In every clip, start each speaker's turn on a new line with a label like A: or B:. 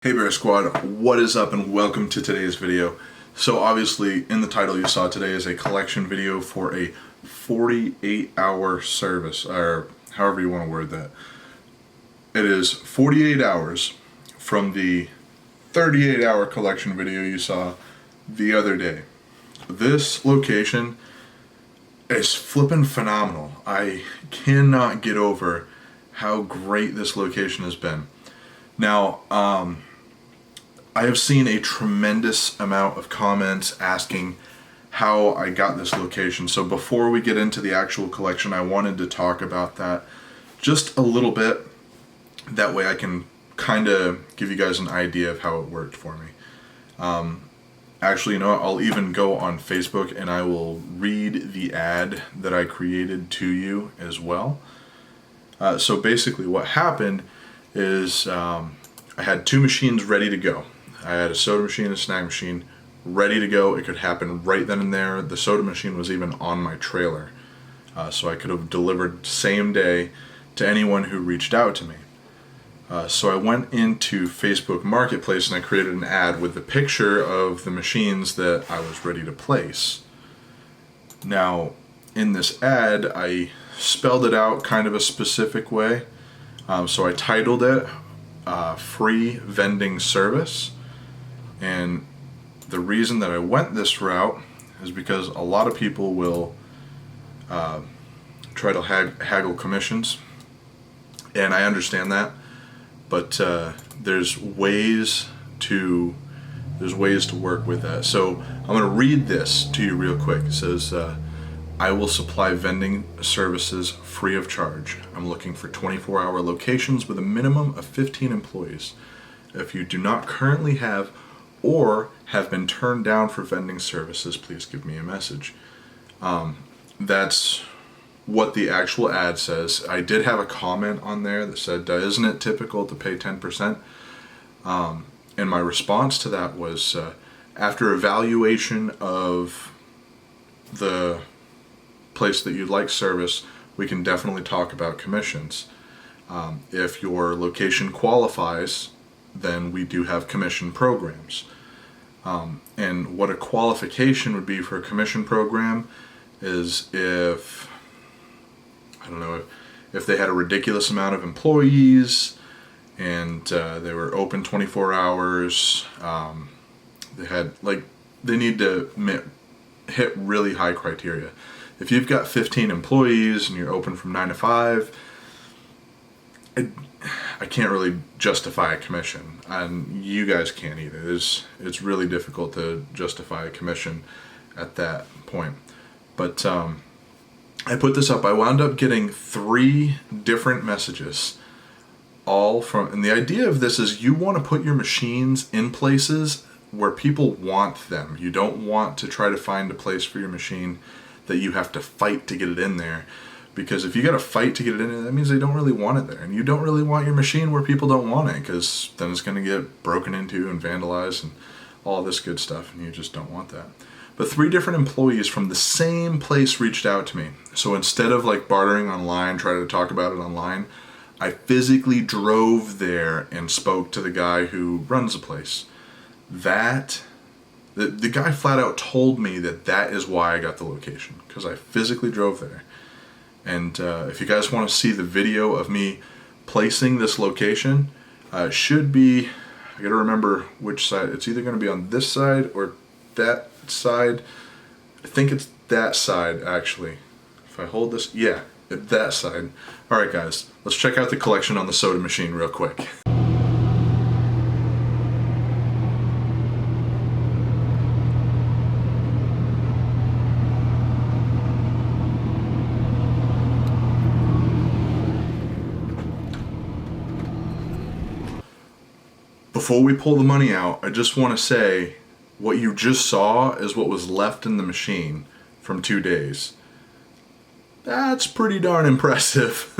A: Hey Bear Squad, what is up and welcome to today's video. So obviously in the title you saw today is a collection video for a 48-hour service, or however you want to word that. It is 48 hours from the 38-hour collection video you saw the other day. This location is flippin' phenomenal. I cannot get over how great this location has been. Now, I have seen a tremendous amount of comments asking how I got this location. So before we get into the actual collection, I wanted to talk about that just a little bit. That way I can kind of give you guys an idea of how it worked for me. Actually, you know what? I'll even go on Facebook and I will read the ad that I created to you as well. So basically what happened is I had two machines ready to go. I had a soda machine and a snack machine ready to go. It could happen right then and there. The soda machine was even on my trailer. So I could have delivered same day to anyone who reached out to me. So I went into Facebook Marketplace and I created an ad with the picture of the machines that I was ready to place. Now, in this ad, I spelled it out kind of a specific way. So I titled it Free Vending Service. And the reason that I went this route is because a lot of people will try to haggle commissions, and I understand that, but there's ways to work with that. So I'm going to read this to you real quick. It says, I will supply vending services free of charge. I'm looking for 24-hour locations with a minimum of 15 employees. If you do not currently have or have been turned down for vending services, please give me a message. That's what the actual ad says. I did have a comment on there that said, isn't it typical to pay 10%? And my response to that was, after evaluation of the place that you'd like service, we can definitely talk about commissions. If your location qualifies, then we do have commission programs. And what a qualification would be for a commission program is if they had a ridiculous amount of employees and they were open 24 hours, they need to hit really high criteria. If you've got 15 employees and you're open from 9 to 5, I can't really justify a commission, and you guys can't either. It's really difficult to justify a commission at that point. But I put this up. I wound up getting 3 different messages, all from, and the idea of this is you want to put your machines in places where people want them. You don't want to try to find a place for your machine that you have to fight to get it in there. Because if you got to fight to get it in there, that means they don't really want it there. And you don't really want your machine where people don't want it, because then it's going to get broken into and vandalized and all this good stuff, and you just don't want that. But 3 different employees from the same place reached out to me. So instead of like bartering online, trying to talk about it online, I physically drove there and spoke to the guy who runs the place. The guy flat out told me that is why I got the location, because I physically drove there. And if you guys want to see the video of me placing this location, it should be, I gotta remember which side. It's either going to be on this side or that side. I think it's that side, actually. If I hold this, yeah, that side. Alright guys, let's check out the collection on the soda machine real quick. Before we pull the money out, I just want to say what you just saw is what was left in the machine from 2 days. That's pretty darn impressive.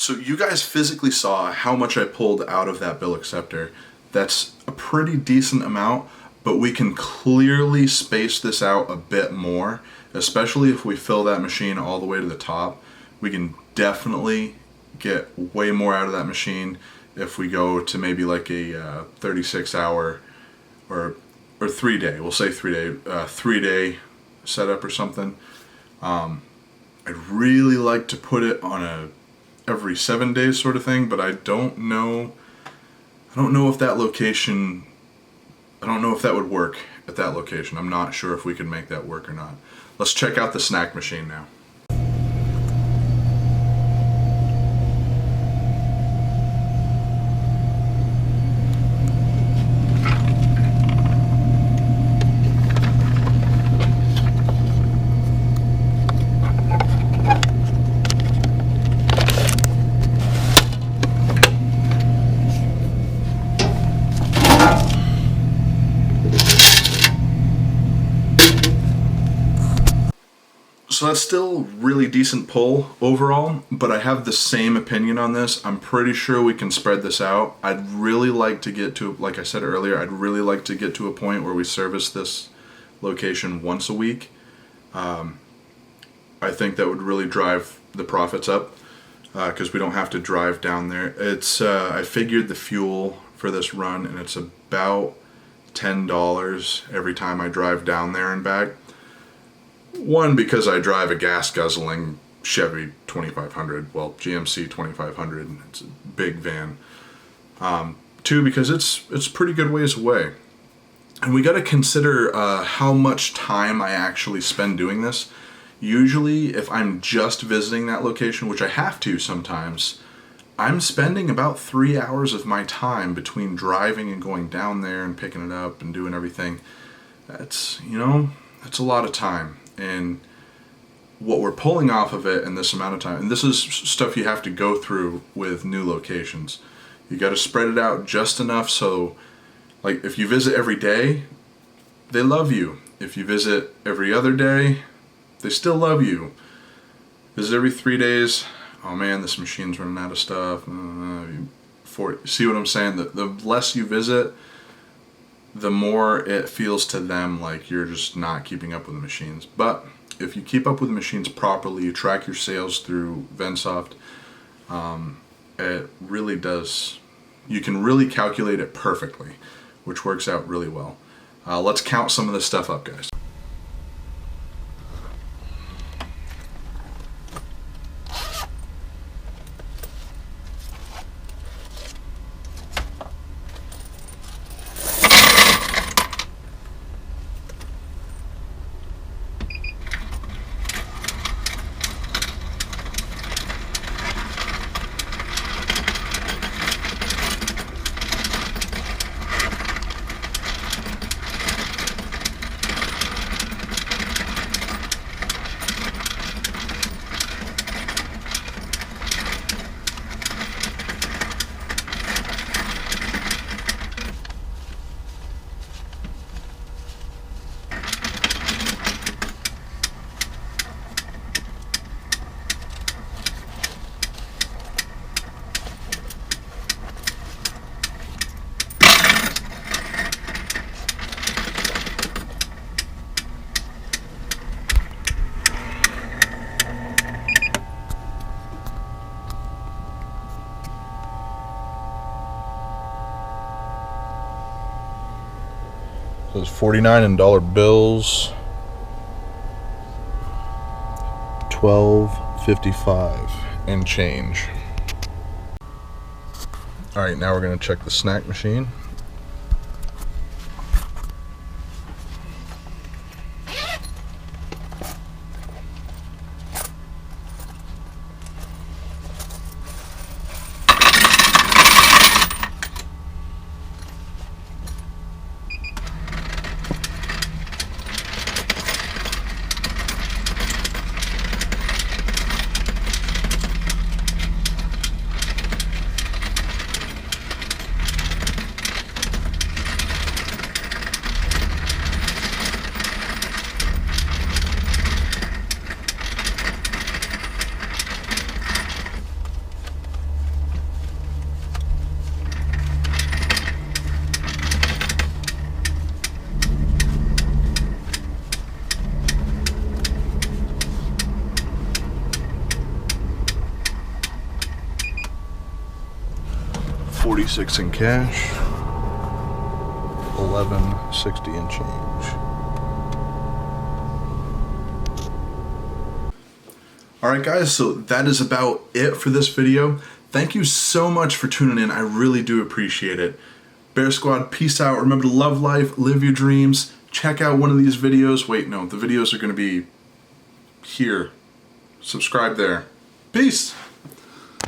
A: So you guys physically saw how much I pulled out of that bill acceptor. That's a pretty decent amount, but we can clearly space this out a bit more, especially if we fill that machine all the way to the top. We can definitely get way more out of that machine if we go to maybe like a 36 hour or 3 day, we'll say 3 day setup or something. I'd really like to put it on a every 7 days sort of thing, but I don't know if that location, I don't know if that would work at that location. I'm not sure if we can make that work or not. Let's check out the snack machine now. So that's still really decent pull overall, but I have the same opinion on this. I'm pretty sure we can spread this out. I'd really like to get to, like I said earlier, I'd really like to get to a point where we service this location once a week. I think that would really drive the profits up because we don't have to drive down there. It's I figured the fuel for this run, and it's about $10 every time I drive down there and back. One, because I drive a gas guzzling Chevy 2500, well, GMC 2500, and it's a big van. Two, because it's a pretty good ways away. And we got to consider how much time I actually spend doing this. Usually, if I'm just visiting that location, which I have to sometimes, I'm spending about 3 hours of my time between driving and going down there and picking it up and doing everything. That's a lot of time. And what we're pulling off of it in this amount of time, and this is stuff you have to go through with new locations. You got to spread it out just enough so, like, if you visit every day, they love you. If you visit every other day, they still love you. Visit every 3 days, oh man, this machine's running out of stuff. See what I'm saying? The less you visit, the more it feels to them like you're just not keeping up with the machines. But if you keep up with the machines properly, you track your sales through Vensoft, it really does, you can really calculate it perfectly, which works out really well. Let's count some of this stuff up, guys. So it's 49 in dollar bills, $12.55 and change. All right, now we're gonna check the snack machine. $1,246 in cash, $1,160 in change. Alright guys, so that is about it for this video. Thank you so much for tuning in. I really do appreciate it. Bear Squad, peace out. Remember to love life, live your dreams. Check out one of these videos. Wait, no, the videos are going to be here. Subscribe there. Peace!